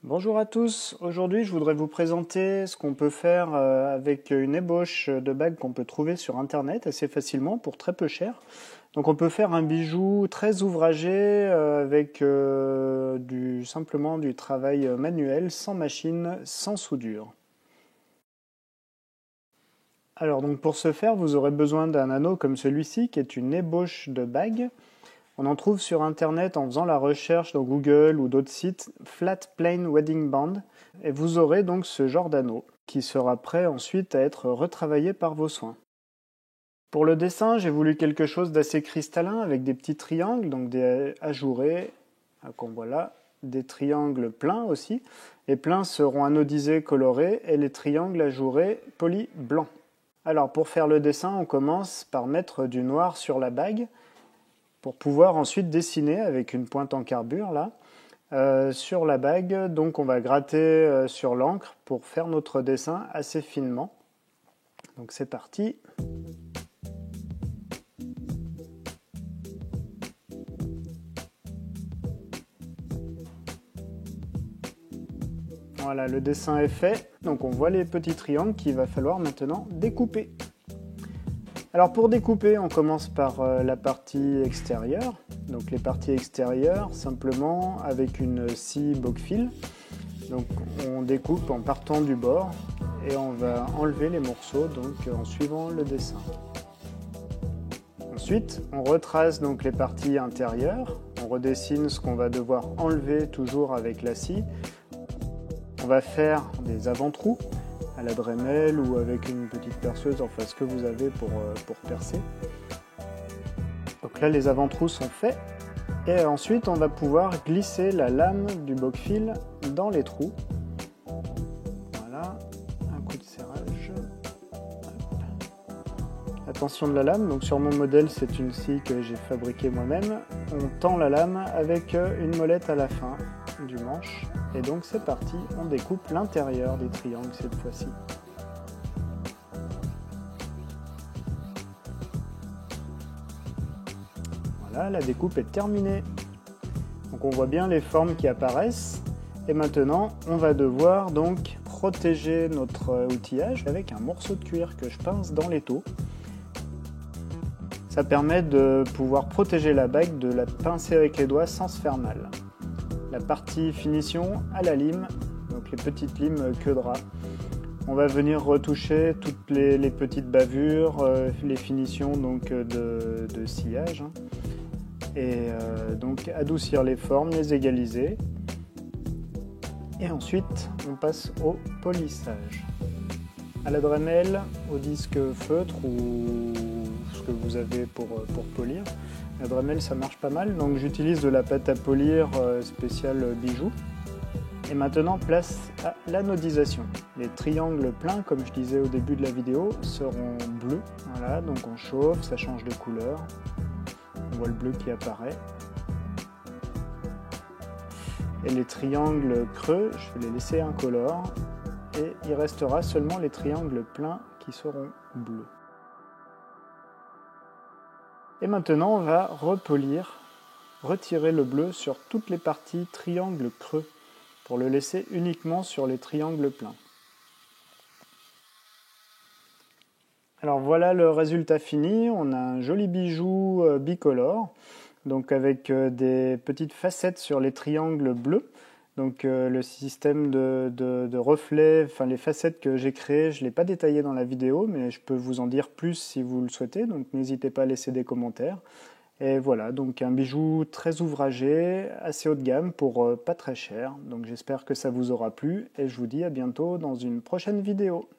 Bonjour à tous, aujourd'hui je voudrais vous présenter ce qu'on peut faire avec une ébauche de bague qu'on peut trouver sur internet assez facilement pour très peu cher. Donc on peut faire un bijou très ouvragé avec simplement du travail manuel, sans machine, sans soudure. Alors donc pour ce faire vous aurez besoin d'un anneau comme celui-ci qui est une ébauche de bague. On en trouve sur internet en faisant la recherche dans Google ou d'autres sites Flat Plain Wedding Band et vous aurez donc ce genre d'anneau qui sera prêt ensuite à être retravaillé par vos soins. Pour le dessin, j'ai voulu quelque chose d'assez cristallin avec des petits triangles, donc des ajourés, comme voilà, des triangles pleins aussi. Les pleins seront anodisés colorés et les triangles ajourés polis blancs. Alors pour faire le dessin, on commence par mettre du noir sur la bague pour pouvoir ensuite dessiner avec une pointe en carbure là sur la bague. Donc on va gratter sur l'encre pour faire notre dessin assez finement. Donc c'est parti. Voilà, le dessin est fait. Donc on voit les petits triangles qu'il va falloir maintenant découper. Alors pour découper, on commence par la partie extérieure. Donc les parties extérieures, simplement avec une scie Bockfil. Donc on découpe en partant du bord et on va enlever les morceaux donc en suivant le dessin. Ensuite, on retrace donc les parties intérieures. On redessine ce qu'on va devoir enlever toujours avec la scie. On va faire des avant-trous à la Dremel ou avec une petite perceuse, enfin ce que vous avez pour percer. Donc là les avant-trous sont faits et ensuite on va pouvoir glisser la lame du Bockfil dans les trous. Voilà, un coup de serrage. Attention de la lame, donc sur mon modèle c'est une scie que j'ai fabriquée moi-même. On tend la lame avec une molette à la fin du manche. Et donc c'est parti, on découpe l'intérieur des triangles cette fois-ci. Voilà, la découpe est terminée. Donc on voit bien les formes qui apparaissent. Et maintenant, on va devoir donc protéger notre outillage avec un morceau de cuir que je pince dans l'étau. Ça permet de pouvoir protéger la bague, de la pincer avec les doigts sans se faire mal. La partie finition à la lime, donc les petites limes queue de rat. On va venir retoucher toutes les petites bavures, les finitions donc de sciage. Et donc adoucir les formes, les égaliser. Et ensuite, on passe au polissage. À la Dremel, au disque feutre ou ce que vous avez pour polir. La Dremel ça marche pas mal, donc j'utilise de la pâte à polir spéciale bijou. Et maintenant place à l'anodisation. Les triangles pleins, comme je disais au début de la vidéo, seront bleus. Voilà, donc on chauffe, ça change de couleur. On voit le bleu qui apparaît. Et les triangles creux, je vais les laisser incolores. Et il restera seulement les triangles pleins qui seront bleus. Et maintenant, on va repolir, retirer le bleu sur toutes les parties triangles creux pour le laisser uniquement sur les triangles pleins. Alors voilà le résultat fini, on a un joli bijou bicolore, donc avec des petites facettes sur les triangles bleus. Donc le système de reflets, enfin les facettes que j'ai créées, je ne l'ai pas détaillé dans la vidéo, mais je peux vous en dire plus si vous le souhaitez, donc n'hésitez pas à laisser des commentaires. Et voilà, donc un bijou très ouvragé, assez haut de gamme pour pas très cher. Donc j'espère que ça vous aura plu et je vous dis à bientôt dans une prochaine vidéo.